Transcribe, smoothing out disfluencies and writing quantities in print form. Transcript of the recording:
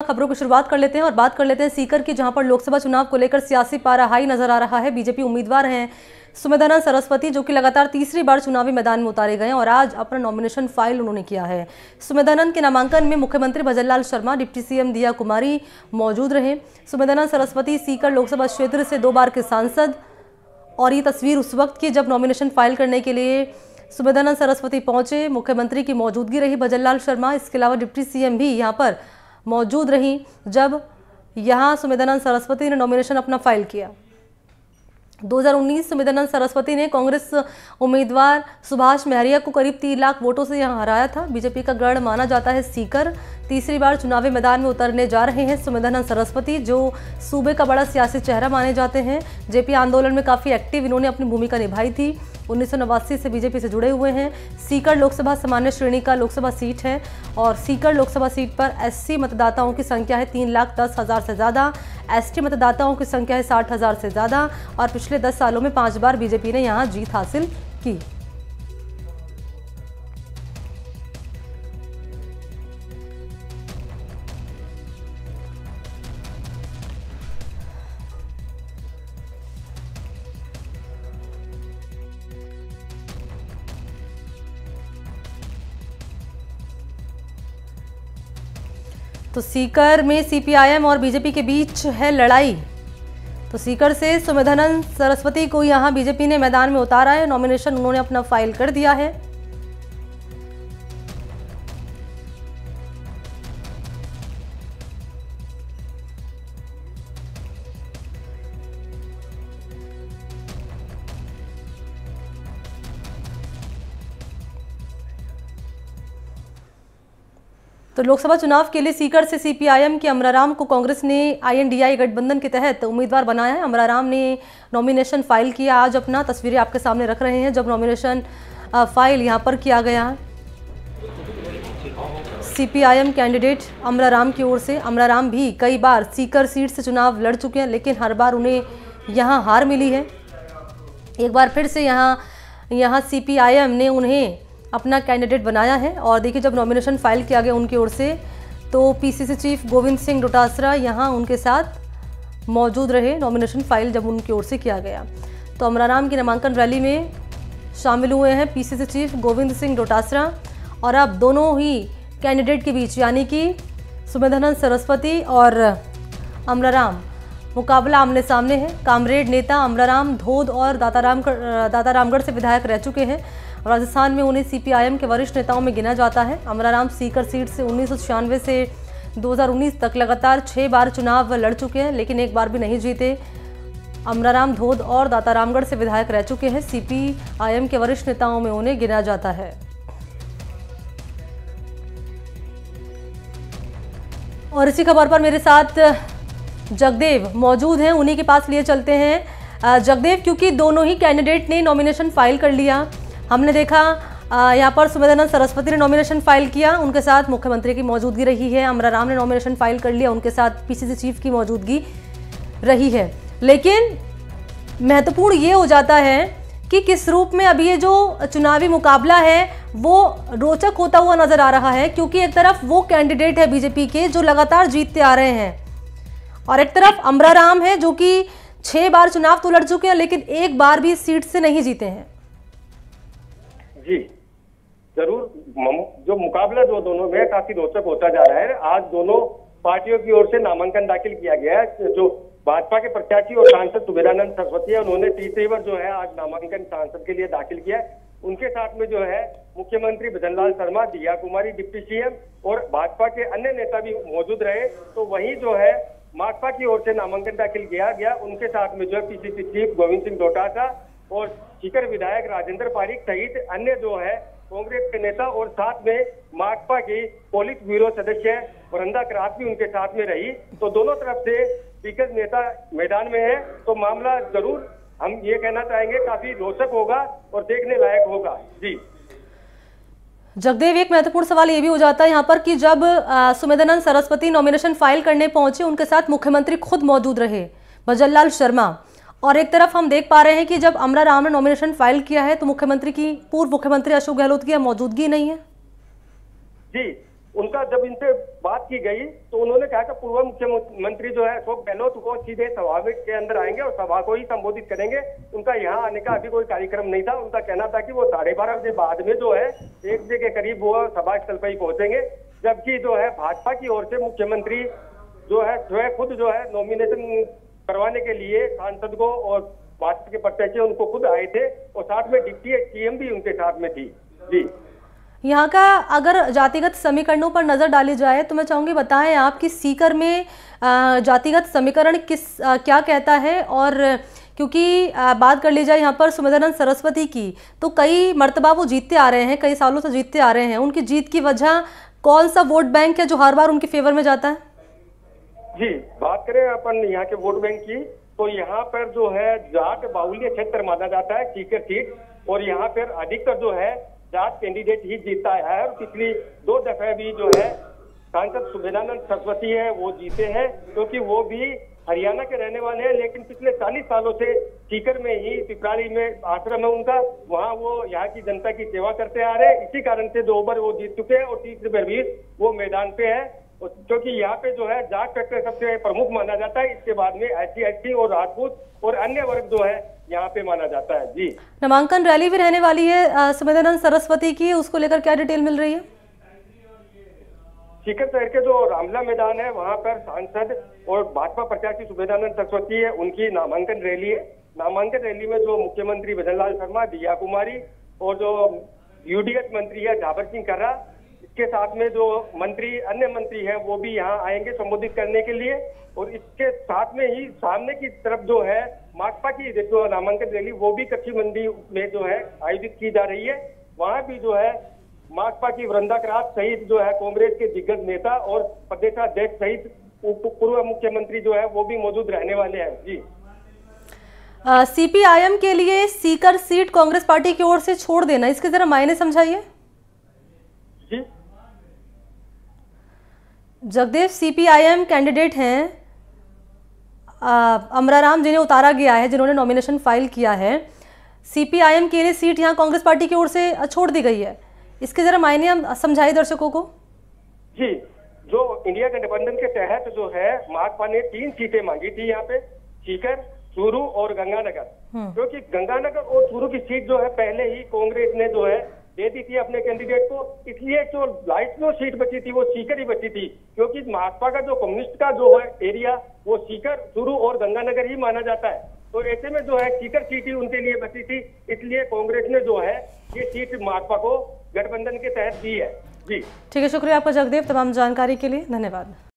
खबरों की शुरुआत कर लेते हैं और बात कर लेते हैं सीकर की, जहां पर लोकसभा चुनाव को लेकर सियासी पारा हाई नजर आ रहा है। बीजेपी उम्मीदवार हैं सुमेधानंद सरस्वती, जो कि लगातार तीसरी बार चुनावी मैदान में उतारे गए और आज अपना नॉमिनेशन फाइल उन्होंने किया है। सुमेधानंद के नामांकन में मुख्यमंत्री भजनलाल शर्मा, डिप्टी सीएम दिया कुमारी मौजूद रहे। सुमेधानंद सरस्वती सीकर लोकसभा क्षेत्र से 2 बार के सांसद, और ये तस्वीर उस वक्त की जब नॉमिनेशन फाइल करने के लिए सुमेधानंद सरस्वती पहुंचे। मुख्यमंत्री की मौजूदगी रही भजनलाल शर्मा, इसके अलावा डिप्टी सीएम भी यहाँ पर मौजूद रही जब यहाँ सुमेधानंद सरस्वती ने नॉमिनेशन अपना फाइल किया। 2019 सुमेधानंद सरस्वती ने कांग्रेस उम्मीदवार सुभाष महरिया को करीब 3 लाख वोटों से यहां हराया था। बीजेपी का गढ़ माना जाता है सीकर, तीसरी बार चुनावी मैदान में उतरने जा रहे हैं सुमेधानंद सरस्वती, जो सूबे का बड़ा सियासी चेहरा माने जाते हैं। जेपी आंदोलन में काफ़ी एक्टिव इन्होंने अपनी भूमिका निभाई थी। 1989 से बीजेपी से जुड़े हुए हैं। सीकर लोकसभा सामान्य श्रेणी का लोकसभा सीट है और सीकर लोकसभा सीट पर एससी मतदाताओं की संख्या है 3,10,000 से ज़्यादा, एसटी मतदाताओं की संख्या है 60,000 से ज़्यादा, और पिछले 10 सालों में 5 बार बीजेपी ने यहाँ जीत हासिल की। तो सीकर में सीपीआईएम और बीजेपी के बीच है लड़ाई। तो सीकर से सुमेधानंद सरस्वती को यहां बीजेपी ने मैदान में उतारा है। नॉमिनेशन उन्होंने अपना फाइल कर दिया है। तो लोकसभा चुनाव के लिए सीकर से सीपीआईएम के अमराराम को कांग्रेस ने आईएनडीआई गठबंधन के तहत उम्मीदवार बनाया है। अमराराम ने नॉमिनेशन फाइल किया। आज अपना तस्वीरें आपके सामने रख रहे हैं जब नॉमिनेशन फाइल यहां पर किया गया। सीपीआईएम कैंडिडेट अमराराम की ओर से। अमराराम भी कई बार सीकर सीट से चुनाव लड़ चुके हैं, लेकिन हर बार उन्हें यहां हार मिली है। एक बार फिर से यहाँ सीपीआईएम ने उन्हें अपना कैंडिडेट बनाया है। और देखिए, जब नॉमिनेशन फाइल किया गया उनकी ओर से तो पीसीसी चीफ गोविंद सिंह डोटासरा यहाँ उनके साथ मौजूद रहे। नॉमिनेशन फाइल जब उनकी ओर से किया गया तो अमराराम की नामांकन रैली में शामिल हुए हैं पीसीसी चीफ गोविंद सिंह डोटासरा। और अब दोनों ही कैंडिडेट के बीच, यानी कि सुमेधानंद सरस्वती और अमराराम, मुकाबला आमने सामने है। कामरेड नेता अमराराम धोद और दातारामगढ़ से विधायक रह चुके हैं। राजस्थान में उन्हें सीपीआईएम के वरिष्ठ नेताओं में गिना जाता है। अमराराम सीकर सीट से 1996 से 2019 तक लगातार 6 बार चुनाव लड़ चुके हैं, लेकिन एक बार भी नहीं जीते। अमराराम धोद और दातारामगढ़ से विधायक रह चुके हैं। सीपीआईएम के वरिष्ठ नेताओं में उन्हें गिना जाता है। और इसी खबर पर मेरे साथ जगदेव मौजूद हैं, उन्हीं के पास लिए चलते हैं। जगदेव, क्योंकि दोनों ही कैंडिडेट ने नॉमिनेशन फाइल कर लिया, हमने देखा यहाँ पर सुमेधानंद सरस्वती ने नॉमिनेशन फाइल किया, उनके साथ मुख्यमंत्री की मौजूदगी रही है। अमराराम ने नॉमिनेशन फाइल कर लिया, उनके साथ पीसीसी चीफ की मौजूदगी रही है। लेकिन महत्वपूर्ण ये हो जाता है कि किस रूप में अभी ये जो चुनावी मुकाबला है वो रोचक होता हुआ नजर आ रहा है, क्योंकि एक तरफ वो कैंडिडेट है बीजेपी के जो लगातार जीतते आ रहे हैं, और एक तरफ अमराराम है जो कि 6 बार चुनाव तो लड़ चुके हैं, लेकिन एक बार भी सीट से नहीं जीते हैं। जी जरूर, जो मुकाबला जो दोनों में काफी रोचक होता जा रहा है। आज दोनों पार्टियों की ओर से नामांकन दाखिल किया गया है। जो भाजपा के प्रत्याशी और सांसद सुमेधानंद सरस्वती है, उन्होंने तीसरी बार जो है आज नामांकन सांसद के लिए दाखिल किया है। उनके साथ में जो है मुख्यमंत्री भजनलाल शर्मा, दिया कुमारी डिप्टी सीएम और भाजपा के अन्य नेता भी मौजूद रहे। तो वहीं जो है माकपा की ओर से नामांकन दाखिल किया गया। उनके साथ में जो है पीसीसी चीफ गोविंद सिंह डोटासरा और सीकर विधायक राजेंद्र पारीक सहित अन्य जो है कांग्रेस के नेता, और साथ में माकपा की पोलित ब्यूरो सदस्य वृंदा करात भी उनके साथ में रही। तो दोनों तरफ से दिग्गज नेता मैदान में है। तो मामला जरूर हम ये कहना चाहेंगे काफी रोचक होगा और देखने लायक होगा। जी जगदेव, एक महत्वपूर्ण सवाल ये भी हो जाता है यहाँ पर कि जब सुमेधानंद सरस्वती नॉमिनेशन फाइल करने पहुंचे, उनके साथ मुख्यमंत्री खुद मौजूद रहे भजनलाल शर्मा, और एक तरफ हम देख पा रहे हैं कि जब अमराराम ने नॉमिनेशन फाइल किया है तो मुख्यमंत्री की, पूर्व मुख्यमंत्री अशोक गहलोत की मौजूदगी नहीं है। जी उनका जब इनसे बात की गई तो उन्होंने कहा कि पूर्व मुख्यमंत्री जो है अशोक गहलोत वो सीधे सभा के अंदर आएंगे और सभा को ही संबोधित करेंगे। उनका यहाँ आने का अभी कोई कार्यक्रम नहीं था। उनका कहना था कि वो 12:30 बजे बाद में जो है 1 बजे के करीब वो सभा स्थल पर ही पहुंचेंगे। जबकि जो है भाजपा की ओर से मुख्यमंत्री जो है खुद जो है नॉमिनेशन करवाने के लिए सांसद को और भाजपा के प्रत्याशी उनको खुद आए थे और साथ में डिप्टी सीएम भी उनके साथ में थी। जी, यहाँ का अगर जातिगत समीकरणों पर नज़र डाली जाए तो मैं चाहूँगी बताएं आप कि सीकर में जातिगत समीकरण क्या कहता है। और क्योंकि बात कर ली जाए यहाँ पर सुमेधानंद सरस्वती की, तो कई मर्तबा वो जीतते आ रहे हैं, कई सालों से जीतते आ रहे हैं। उनकी जीत की वजह कौन सा वोट बैंक है जो हर बार उनके फेवर में जाता है? जी, बात करें अपन यहाँ के वोट बैंक की तो यहाँ पर जो है जाट बाहुल्य क्षेत्र माना जाता है सीकर सीट, और यहाँ पर अधिकतर जो है जाट कैंडिडेट ही जीतता है। और पिछली 2 दफे भी जो है सांसद सुमेधानंद सरस्वती है वो जीते हैं, क्योंकि वो भी हरियाणा के रहने वाले हैं, लेकिन पिछले 40 सालों से सीकर में ही पिपराली में आश्रम है उनका, वहाँ वो यहाँ की जनता की सेवा करते आ रहे हैं। इसी कारण से 2 बार वो जीत चुके हैं और तीसरी बार भी वो मैदान पे है, क्योंकि यहाँ पे जो है जाट फैक्टर सबसे प्रमुख माना जाता है। इसके बाद में SC और राजपूत और अन्य वर्ग जो है यहाँ पे माना जाता है। जी, नामांकन रैली भी रहने वाली है सुमेधानंद सरस्वती की, उसको लेकर क्या डिटेल मिल रही है? सीकर शहर के जो रामला मैदान है वहाँ पर सांसद और भाजपा प्रत्याशी सुमेधानंद सरस्वती है, उनकी नामांकन रैली है। नामांकन रैली में जो मुख्यमंत्री भजनलाल शर्मा, दिया कुमारी और जो UDF मंत्री है झाबर सिंह कर्रा, इसके साथ में जो अन्य मंत्री हैं वो भी यहाँ आएंगे संबोधित करने के लिए। और इसके साथ में ही सामने की तरफ जो है माकपा की जो नामांकन रैली वो भी कच्ची मंडी में जो है आयोजित की जा रही है। वहाँ भी जो है माकपा की वृंदा करात सहित जो है कांग्रेस के दिग्गज नेता और प्रदेशाध्यक्ष सहित पूर्व मुख्यमंत्री जो है वो भी मौजूद रहने वाले हैं। जी, CPIM के लिए सीकर सीट कांग्रेस पार्टी की ओर से छोड़ देना, इसके जरा मायने समझाइए। जी, जगदेव CPIM कैंडिडेट हैं, अमराराम जिन्हें उतारा गया है, जिन्होंने नॉमिनेशन फाइल किया है, CPIM के लिए सीट यहाँ कांग्रेस पार्टी की ओर से छोड़ दी गई है, इसके जरा मायने हम समझाइए दर्शकों को। जी, जो इंडिया गठबंधन के तहत जो है माकपा ने 3 सीटें मांगी थी यहाँ पे, सीकर, चूरू और गंगानगर, क्योंकि गंगानगर और चूरू की सीट जो है पहले ही कांग्रेस ने जो है दे दी थी अपने कैंडिडेट को, इसलिए जो लाइट जो सीट बची थी वो सीकर ही बची थी, क्योंकि माकपा का जो कम्युनिस्ट का जो है एरिया वो सीकर, चूरू और गंगानगर ही माना जाता है। तो ऐसे में जो है सीकर सीट ही उनके लिए बची थी, इसलिए कांग्रेस ने जो है ये सीट माकपा को गठबंधन के तहत दी है। जी, ठीक है, शुक्रिया आपका जगदेव तमाम जानकारी के लिए, धन्यवाद।